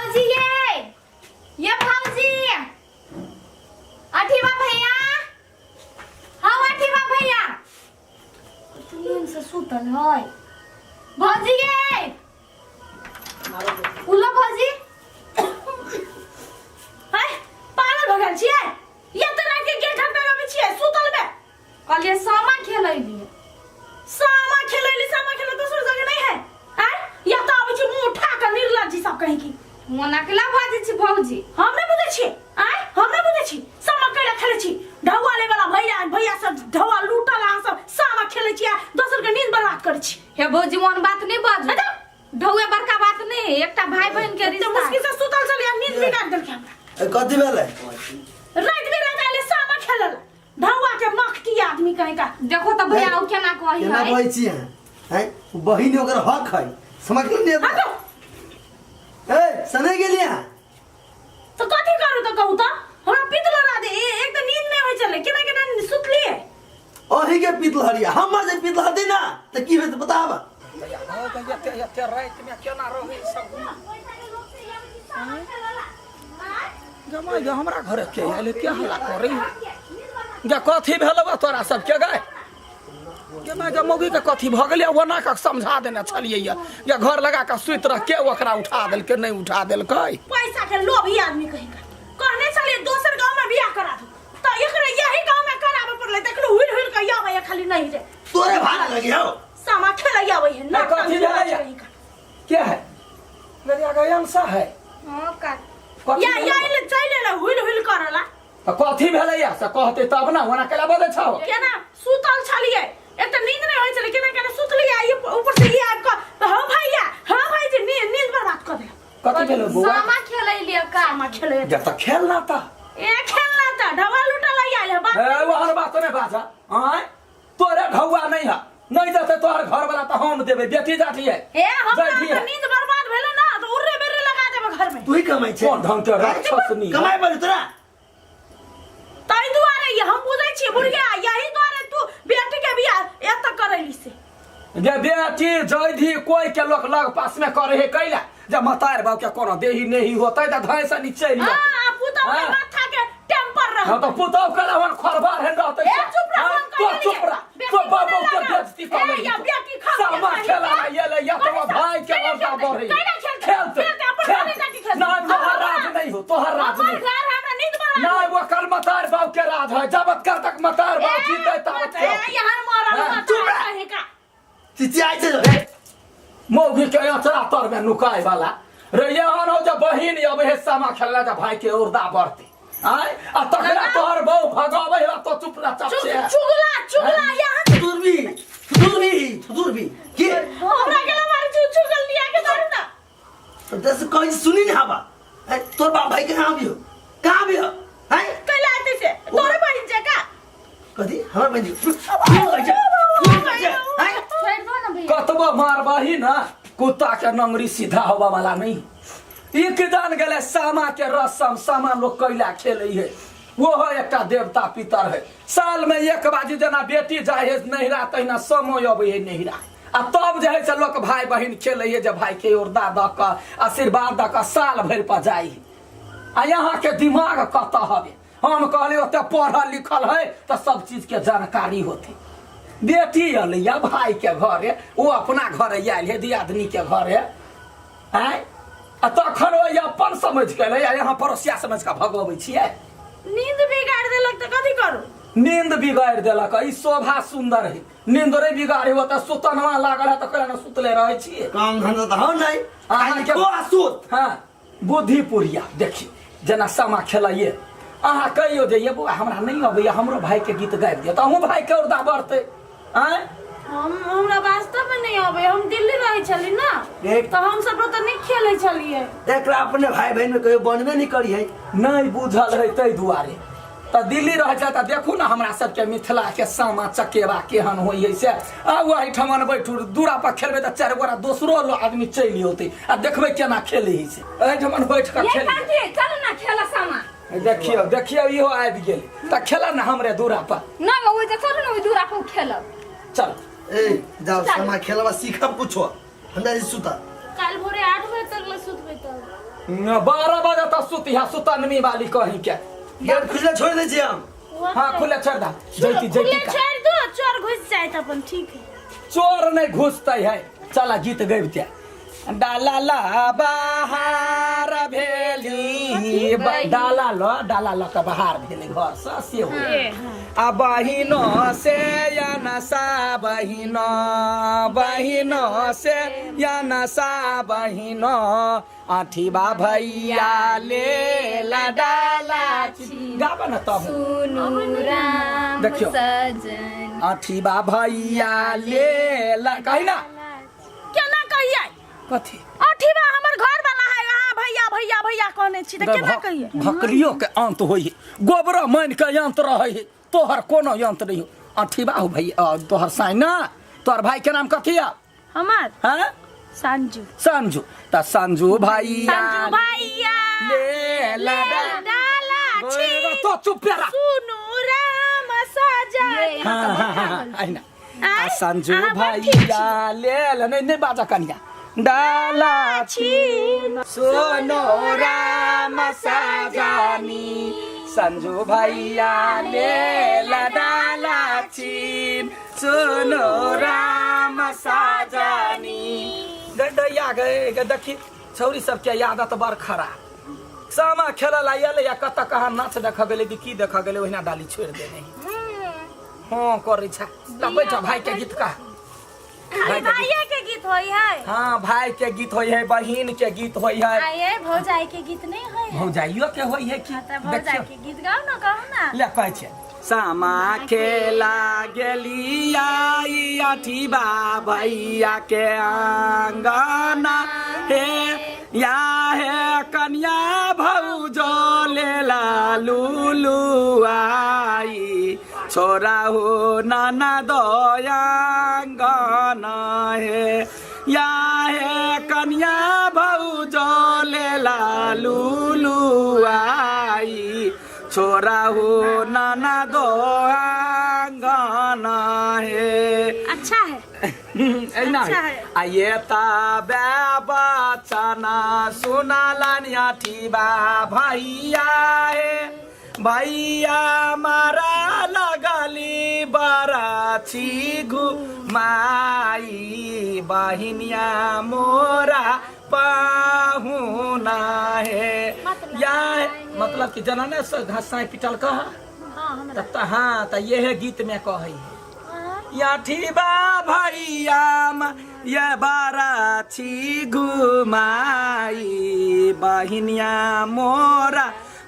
भौजी ये भौजी अठीवा भैया हाँ अठीवा भैया नींद से सुतल है भौजी उल्ला भौजी हाय पागल भगल छिए ये तरह के गेट पे में छिए सुतल में कहलिए सामा खेलैली सामा दोसर जगह नहीं है हैं या तो अब मुंह उठा के निर्लज्जी सब कहीं की मोना केला भाजी छी भौजी हम नहीं बुझे छी आय हम नहीं बुझे छी सामा केला खेले छी ढौआ ले वाला भैया सब ढौआ लूटल आ सब सामा खेले छी दोसर के नींद बर्बाद करे छी हे भौजी मोन बात नहीं बाजू ढौए बड़का बात नहीं एकटा भाई बहन के रिश्ता मुश्किल से सुतल चली नींद बिगाड़ देलके हमरा कथि भेलै रात बिरात आले सामा खेलल ढौआ के मखटी आदमी कहे का देखो त भैया ओ केना कहि है केना कहै छी हैं बहिन ओकर हक है समझ नहीं ए सने गेलिया तो कथि करू त कहू त हमरा पितलो ना दे एक त नींद नहीं होय चले केना केना सुतली ओही के पितलहरिया हमर जे पितलहर ना त की होत बताब ये रात में केना रही सब जमाई जो हमरा घर के आले क्या हल्ला करी या कथि भेलबा तोरा सब के गए जमा जमोगी के कथि भ गेलै ओना का समझा देना छलिए या घर लगा के सुत रह के ओकरा उठा देल के नहीं उठा देल कई पैसा के लोभी आदमी कहि का कहने चलिए दोसर गांव में बियाह करा दो त एकरे यही गांव में कराबे पड़ले देखलो हुल हुल के आवे खाली नहीं रे तोरे भाग लगे हो सामा खेलैया आवे है ना कथि भेलैया क्या है गरिया गयन सा है हां का या ले चले ला हुल हुल करला त कथि भेलैया से कहते तब ना ओना केला बदे छौ केना सुतल छलिए एक त नींद नहीं होय चले केना केना सुतली ये ऊपर से ये आब हां भैया जी नींद बर्बाद कर दे कथि भेलो बुआ सामा खेलैलिए का सामा खेलै जब तक खेलना था ए खेलना था ढवा लुटल आइल है बात ए वहर बात ने बाजा आय तोरे ढौआ नहीं है नहीं जाते तोहर घर वाला त हम देबे बेटी जाती है ए हम नींद बर्बाद भेले ना तो उर्रे बेरे लगा देबे घर में तू ही कमाई छे कौन ढंग के राक्षस नहीं कमाई पर तोरा तई दुआरे ये हम बुझै छी बुढ़िया यही दुआरे तू बेटी के बियाह एत करैली से जे बेटी जैधी कोई के लोग लग पास में करे है कैला जब मतार बाप के कोनो देही नहीं होतै त धाय से नीचे लिया हां पुतौ के माथा के टेम्पर रह हां तो पुतौ के वन खरबार है रहतै तो चुप रह तो बाबू के बेइज्जती कर या बेटी खा सामा खेला ये ले या तो भाई के वर्षा बढ़ी खेलते ना तोहर राज नहीं हो तोहर राज नहीं ना वो कल मतार बाप के राज है जब तक मतार बाप जीते तब यहां मरल मतार कहे का चिचियाई छे मौगी के अचरा तर में नुकाय वाला रे यहां हो जब बहिन अब हे सामा खेलला जब भाई के उर्दा बढ़ती आय आ तकरा तोहर बहु भगावे तो चुप रह चपसे चुगला यहां दूरबी के हमरा के मार चुगल लिया के मारू ना दस कोई सुनी नहीं हवा तोर बाप भाई के कहां भी हो हैं कैलाते से तोरे बहन जे का कथि हमर बहन कतबो मारबाही ना कुत्ता के नंगरी सीधा होवा वाला नहीं एक दान गले सामा के रसम सामा लोग कैला खेले है वो है एकटा देवता पितर है साल में एक बाजी जना बेटी जाए नहीं रहा तहिना समय अबै है नहीं रहा आ तब जे है से लोग भाई बहन खेले है जब भाई के उर्दा द के आशीर्वाद द के साल भर पर जाई आ यहाँ के दिमाग कत हवे हम कहले ओते पढ़ल लिखल है तो सब चीज के जानकारी होती बेटी अलिया भाई के घर है वो अपना घर आयल है दियादनी के घर है आय आ तखन ओ अपन समझ के ले यहाँ पड़ोसिया समझ के भगवै छियै नींद बिगाड़ देलक त कथि करू नींद बिगाड़ देलक ई शोभा सुंदर है नींद रे बिगाड़ी हो त सुतनवा लागल है त केना सुतले रहै छियै काम धंधा त हो नहीं अहाँ के सुत हां बुद्धि पुरिया देखी जना सामा खेलाइए अहाँ कहियो जे ये बुआ हमरा नहीं अबैया हमरो भाई के गीत गाबि दियौ त अहूँ भाई के उर्दा बढ़तै आय हमरा वास्तव में नहीं आवे हम दिल्ली रहे छली ना तो हम सब तो नहीं खेले छलिए एकरा अपने भाई बहन में कहियो बनबे नहीं करी है नहीं बुझल है तै दुआरे त दिल्ली रह जाता देखू ना हमरा सबके मिथिला के सामा चकेवा केहन होई है से आउ एहि ठमन बैठू दूरा पर खेलबे त चार गोरा दोसरो आदमी चलि होते आ देखबे केना खेले है से एहि ठमन बैठ के खेल चल ना खेला सामा देखियो इहो आबि गेल त खेला ना हमरे दूरा पर ना ओइ त चल ना ओइ दूरा पर खेलब चल ए जाओ सामा खेलवा सीखब कुछो हमरा सुता काल भोरे 8 बजे तक ल सुतबे त 12 बजे तक सुती है सुतनमी वाली कहीं के गेट खुला छोड़ दे छी हम। हाँ खुले छोड़ दा जैती खुले जैती का छोड़ दो, चोर घुस जाए तो अपन ठीक है। चोर नहीं घुसते है। चला गीत गबते डाला ला बाहर भेली डाला ल के बाहर भेली घर से हो आ बहिनो से या नसा बहिनो से या नसा बहिनो आठीबा भैया ले ला डाला गाबा न तब देखियो आठीबा भैया ले ला कही ना केना कहिए कथी अठीबा हमर घर वाला है यहाँ भैया भैया भैया कहने छी त केना कहिए भकरियो के अंत होई गोबरा मान के यंत्र रहे तोहर कोनो यंत्र नहीं हो अठीबा हो भैया तोहर साइना तोहर भाई के नाम कथी है हमार हां संजू संजू त संजू भैया ले ला डाला छी तो चुप रह सुनु राम सजाए हां आइना संजू भैया ले ला नहीं बाजा कनिया डाला छी सोनो राम सजानी संजू भैया ले ला डाला छी सोनो राम सजानी दैया गए देखी छौरी सबके यादत बड़ खराब सामा खेलल आयल या कत कहाँ नाच देख गेले की देख गेले ओहिना डाली छोड़ देने हाँ कर बैठ भाई के गीत का भाइये के गीत होई है। हाँ भाई के गीत होई है बहिन के गीत होई है आये भौजाई के गीत नहीं होई है भौजाइयो के होई है कि भौजाई के गीत गाओ ना कहू ना ले कहै छै सामा खेला गेली आई अठीबा भैया के आंगना हे या हे कन्या भौजो लेला लुलु आई छोरा हो नाना दयांगना हे या हे कन्या भौजो लेला लुलु आई छोरा हो नाना दो आंगना है अच्छा है अच्छा है आये ता बचना सुना लानिया ठीबा भैया है भैया मारा लगली बराछी घुमाई बहिनिया मोरा पाहुना है या मतलब कि जनने से घासा पिटल कह हाँ त ये है गीत में कही या ठीबा भैया ये बाराछी घुमाई बहिनिया मोरा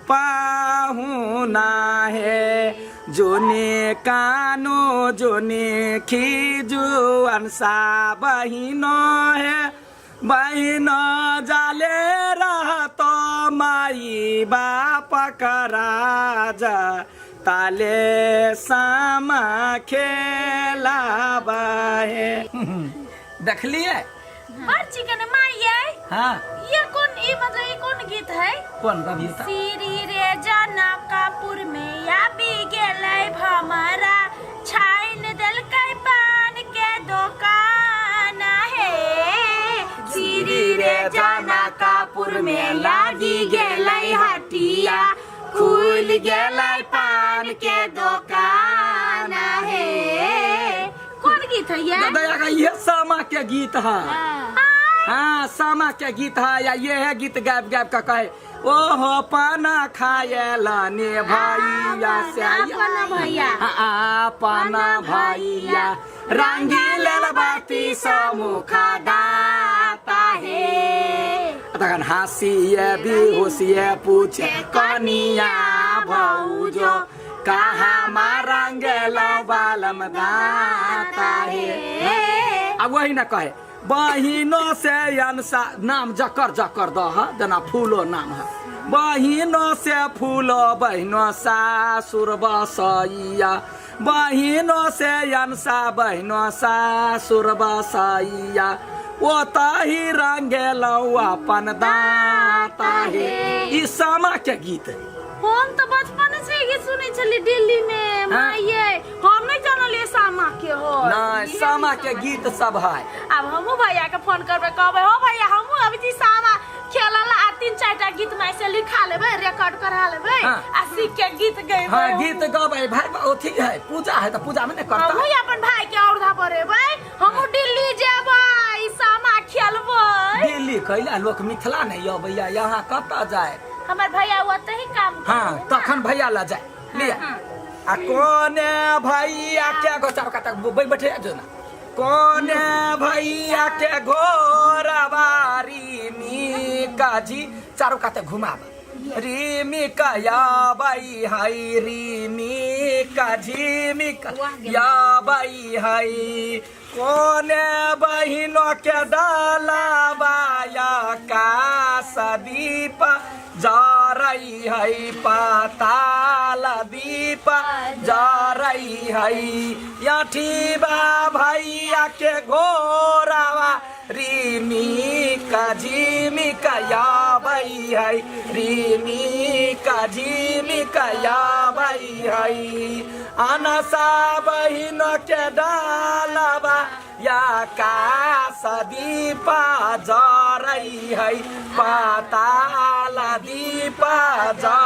पाहुना है जोने कानो जोने खीजू अंसा बहिनो है बहिनो जाले रहतो माई बाप का राजा ताले सामा खेला बाहे देख लिए और चिकन माई हाँ ये कौन गीत है कौन कविता श्री रे जनकपुर में या भी गेलै भमरा छाइन देलकै पान के दुकान है श्री रे जनकपुर में लागी गेलै हटिया खुल गेलै पान के दुकान है कौन गीत है ये सामा के गीत है हाँ सामा के गीत है या ये है गीत गायब गायब का कहे ओहो पाना खाए लाने भैया से पाना भैया रंगील बाती समुखा दाता है तखन हंसिए बेहोशिए पूछे कनिया भौजो कहाँ मारंगेलो बालम दाता है अब वही ना कहे बहिनों से अनसा नाम जकर जकर दह जना फूलो नाम है बहिनों से फूलो बहिनों सासुर बसैया बहिनों से अनसा बहिनों सासुर बसैया वो ताही रंगेलो अपन दाता है ई सामा के गीत है हम तो बचपन से गीत सुने चली दिल्ली में माये हम नहीं जानलिए सामा के हो नहीं सामा के गीत सब है अब हमू भैया के फोन करबे कहबे हो भैया हमू अभी जी सामा खेलला 3-4 करा लेबै हाँ। आ सीख के गीत गैबै हाँ गीत गबै भाई अथी है पूजा है तो पूजा में नहीं करता हमहू अपन भाई के औरधा परेबै हमहू दिल्ली जेबै सामा खेलबै दिल्ली कैला लोग मिथिला नहीं अबैया यहाँ कत जाए हमर भैया ओते ही काम हाँ तखन भैया ला जाए लिया आ कोने भैया के गोचार कतक बैठे जो ना कोने भैया के घोड़ा बारी मी काजी चारों काते घुमाब रीमी का या बाई हाई रीमी का झीमी का या बाई हाई कोने बहिनों के डाला बाया का सदीप जा रही है पाताल दीप जा रही है याठी बा भैया के घोरावा रीमी का झीमी का या बाई है रीमी का झीमी का या बाई है अनसा बहिनों के डालबा या का सदीपा जा रही है पाताल दीपा जा